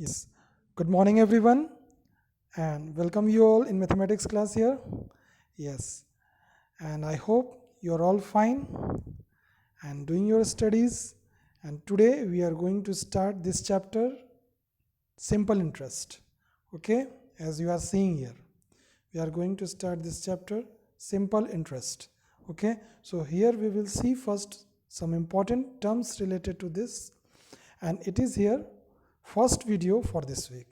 Yes. Good morning, everyone, and welcome you all in mathematics class here. Yes. And I hope you're all fine and doing your studies. And today we are going to start this chapter, simple interest. Okay. As you are seeing here, we are going to start this chapter, simple interest. Okay. So here we will see first some important terms related to this, and it is here first video for this week.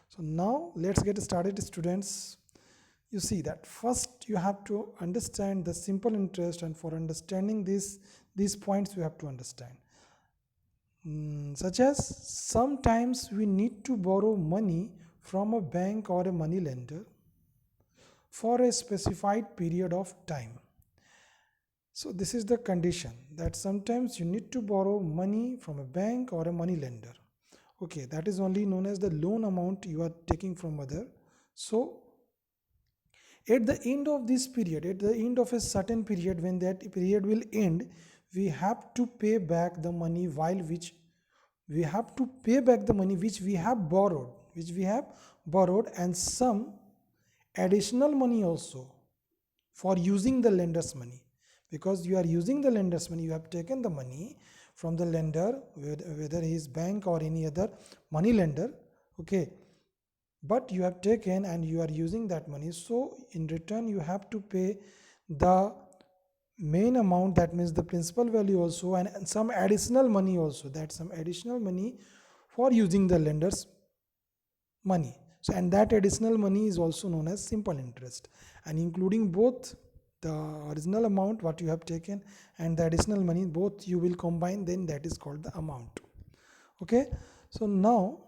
So now let's get started, students. You see that first you have to understand the simple interest, and for understanding these points you have to understand, such as sometimes we need to borrow money from a bank or a money lender for a specified period of time. So this is the condition, that sometimes you need to borrow money from a bank or a money lender. Okay, that is only known as the loan amount you are taking from other. So at the end of this period, at the end of a certain period, when that period will end, we have to pay back the money which we have borrowed, and some additional money also for using the lender's money. Because you are using the lender's money, you have taken the money from the lender, whether he is bank or any other money lender. Okay, but you have taken and you are using that money, so in return you have to pay the main amount, that means the principal value also, and some additional money also, that some additional money for using the lender's money. So, and that additional money is also known as simple interest, and including both the original amount what you have taken and the additional money, both you will combine, then that is called the amount. Okay, so now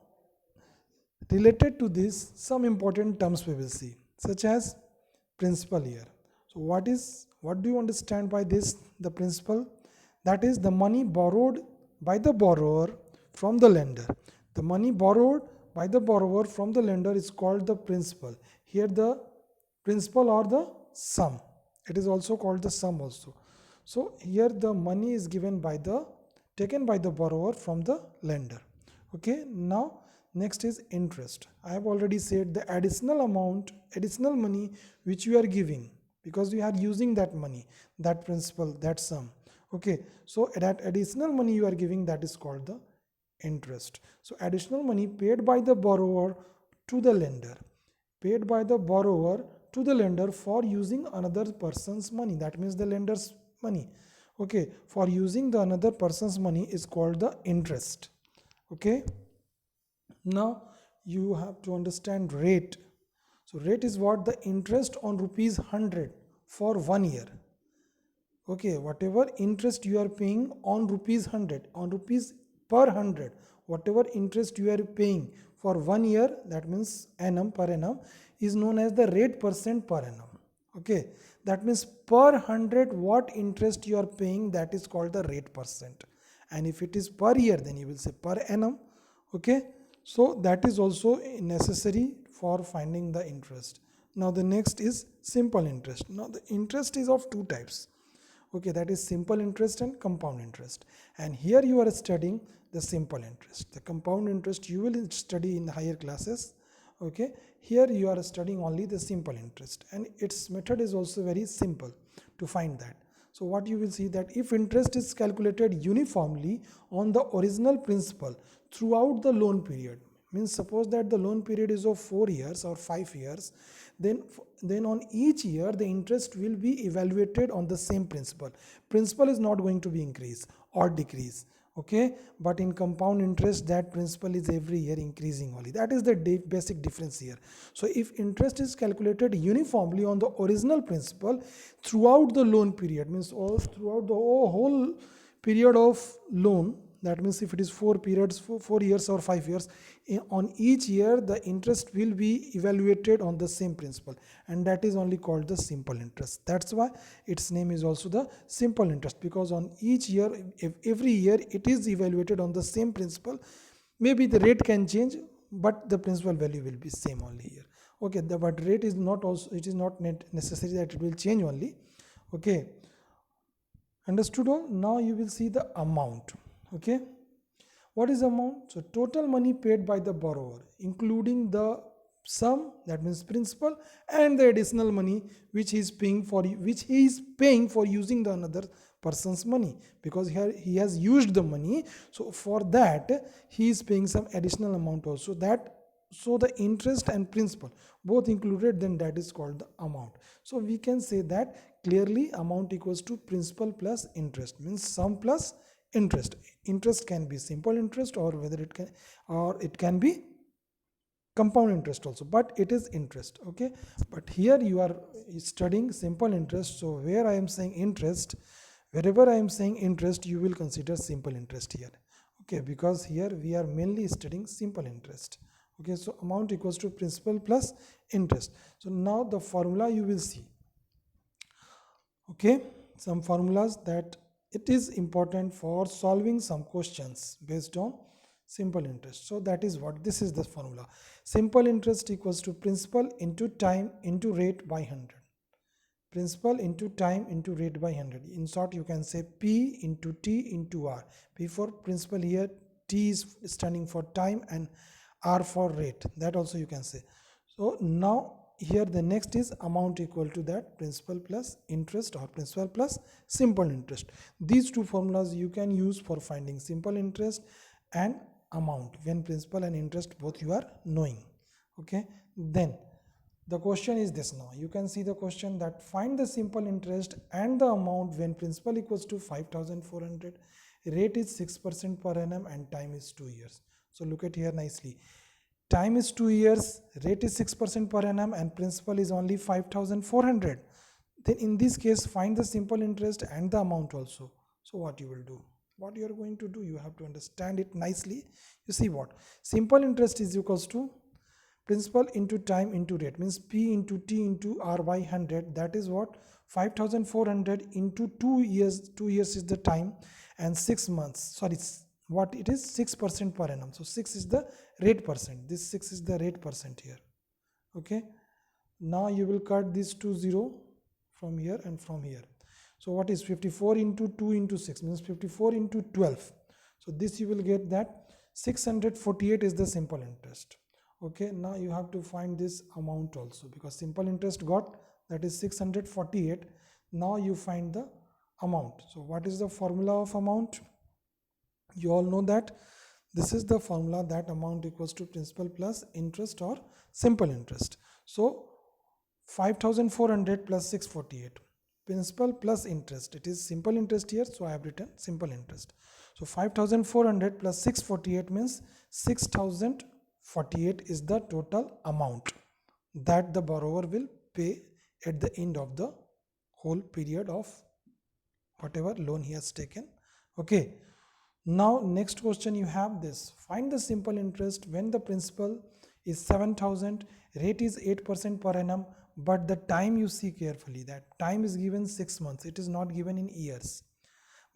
related to this, some important terms we will see, such as principal here. So what do you understand by this? The principal, that is the money borrowed by the borrower from the lender. The money borrowed by the borrower from the lender is called the principal. Here the principal or the sum. It is also called the sum also. So here the money is taken by the borrower from the lender. Okay, now next is interest. I have already said the additional money which you are giving, because you are using that money, that principal, that sum. Okay, so that additional money you are giving, that is called the interest. So additional money paid by the borrower to the lender, for using another person's money, that means the lender's money. Okay, for using the another person's money is called the interest. Okay, now you have to understand rate. So rate is what? The interest on rupees 100 for 1 year. Okay, whatever interest you are paying on rupees 100, on rupees per 100, whatever interest you are paying for 1 year, that means annum, per annum, is known as the rate percent per annum. Okay, that means per 100 what interest you are paying, that is called the rate percent. And if it is per year, then you will say per annum. Okay, so that is also necessary for finding the interest. Now the next is simple interest. Now the interest is of two types. Okay, that is simple interest and compound interest. And here you are studying the simple interest. The compound interest you will study in the higher classes. Okay, here you are studying only the simple interest, and its method is also very simple to find that. So what you will see, that if interest is calculated uniformly on the original principal throughout the loan period, means suppose that the loan period is of 4 years or 5 years, then on each year the interest will be evaluated on the same principal is not going to be increase or decrease. Okay, but in compound interest, that principal is every year increasing only. That is the basic difference here. So if interest is calculated uniformly on the original principal throughout the loan period, means all throughout the whole period of loan, that means if it is 4 periods, 4 years or 5 years, on each year the interest will be evaluated on the same principal, and that is only called the simple interest. That's why its name is also the simple interest, because on each year, every year it is evaluated on the same principal. Maybe the rate can change, but the principal value will be same only here. Okay, but rate is not also, it is not necessary that it will change only. Okay, understood all? Now you will see the amount. Okay, What is amount? So total money paid by the borrower, including the sum, that means principal, and the additional money which he is paying for using the another person's money, because here he has used the money, so for that he is paying some additional amount also, that so the interest and principal both included, then that is called the amount. So we can say that clearly amount equals to principal plus interest, means sum plus interest. Interest can be simple interest, or whether it can be compound interest also, but it is interest. Okay, but here you are studying simple interest, so where I am saying interest, wherever I am saying interest, you will consider simple interest here. Okay, because here we are mainly studying simple interest. Okay, so amount equals to principal plus interest. So now the formula you will see. Okay, some formulas that it is important for solving some questions based on simple interest. So that is what, this is the formula. Simple interest equals to principal into time into rate by 100. Principal into time into rate by 100. In short, you can say P into T into R. P for principal here, T is standing for time, and R for rate. That also you can say. So now here the next is amount equal to that principal plus interest, or principal plus simple interest. These two formulas you can use for finding simple interest and amount when principal and interest both you are knowing. Okay, then the question is this. Now you can see the question that find the simple interest and the amount when principal equals to 5400, rate is 6% per annum, and time is 2 years. So look at here nicely. Time is 2 years, rate is 6% per annum, and principal is only 5400. Then in this case, find the simple interest and the amount also. So what you will do? What you are going to do? You have to understand it nicely. You see what? Simple interest is equals to principal into time into rate, means P into T into R by 100. That is what? 5400 into 2 years. 2 years is the time, and 6 months. Sorry, what it is? 6% per annum. So 6 is the rate percent. This 6 is the rate percent here. Okay. Now you will cut this to 0 from here and from here. So what is 54 into 2 into 6? Means 54 into 12. So this you will get that 648 is the simple interest. Okay, now you have to find this amount also, because simple interest got, that is 648. Now you find the amount. So what is the formula of amount? You all know that this is the formula, that amount equals to principal plus interest or simple interest. So 5400 plus 648, principal plus interest, it is simple interest here, so I have written simple interest. So 5400 plus 648 means 6048 is the total amount that the borrower will pay at the end of the whole period of whatever loan he has taken. Okay, now next question you have this. Find the simple interest when the principal is 7000, rate is 8% per annum, but the time, you see carefully, that time is given 6 months, it is not given in years,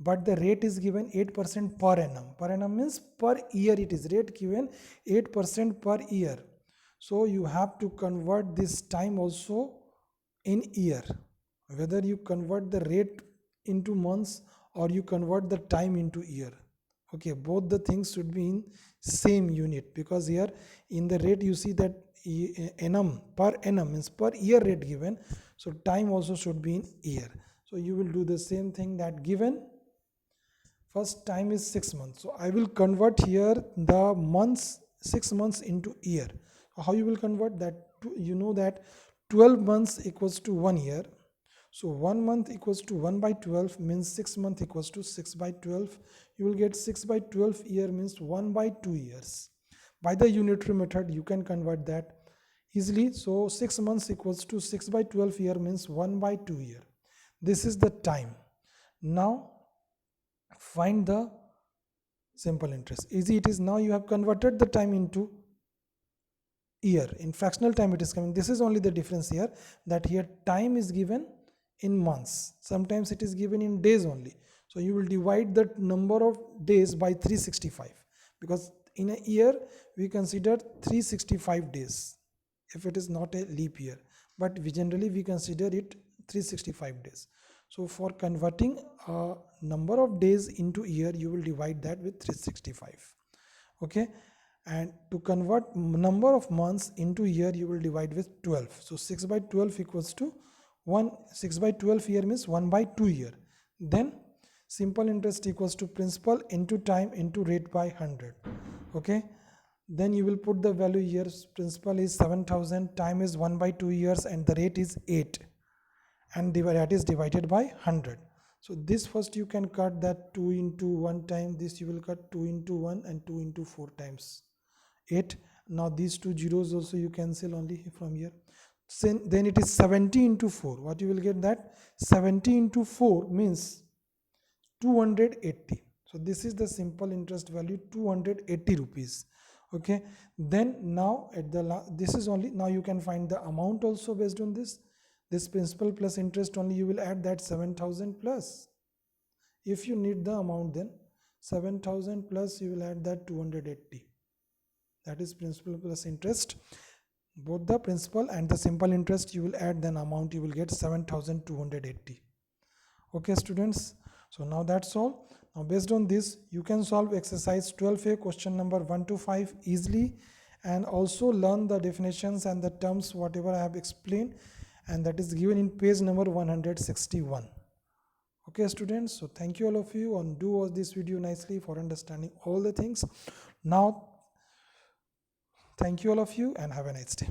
but the rate is given 8% per annum. Per annum means per year, it is rate given 8% per year. So you have to convert this time also in year, whether you convert the rate into months or you convert the time into year. Okay, both the things should be in same unit, because here in the rate you see that annum, per annum means per year rate given, so time also should be in year. So you will do the same thing, that given first time is 6 months, so I will convert here the months, 6 months into year. How you will convert that? You know that 12 months equals to 1 year. So 1 month equals to 1 by 12 means 6 month equals to 6 by 12. You will get 6 by 12 year means 1 by 2 years. By the unitary method you can convert that easily. So 6 months equals to 6 by 12 year means 1 by 2 year. This is the time. Now find the simple interest. Easy it is. Now you have converted the time into year. In fractional time it is coming. This is only the difference here, that here time is given in months, sometimes it is given in days only. So you will divide the number of days by 365, because in a year we consider 365 days if it is not a leap year, but we generally consider it 365 days. So for converting a number of days into year, you will divide that with 365. Okay, and to convert number of months into year, you will divide with 12. So 6 by 12 equals to 1. 6 by 12 year means 1 by 2 year. Then simple interest equals to principal into time into rate by 100. Okay, then you will put the value here. Principal is 7,000, time is 1 by 2 years, and the rate is 8, and that is divided by 100. So this first you can cut that 2 into 1 time, this you will cut 2 into 1 and 2 into 4 times 8. Now these two zeros also you cancel only from here. Then it is 70 into 4. What you will get, that 70 into 4 means 280. So this is the simple interest value, 280 rupees. Okay, then now at the this is only, now you can find the amount also based on this principal plus interest only. You will add that 7,000 plus, if you need the amount, then 7,000 plus you will add that 280. That is principal plus interest. Both the principal and the simple interest you will add, then amount you will get 7,280. Okay students, so now that's all. Now based on this, you can solve exercise 12a question number 1 to 5 easily, and also learn the definitions and the terms whatever I have explained, and that is given in page number 161. Okay students, so thank you all of you, and do watch this video nicely for understanding all the things. Now thank you all of you, and have a nice day.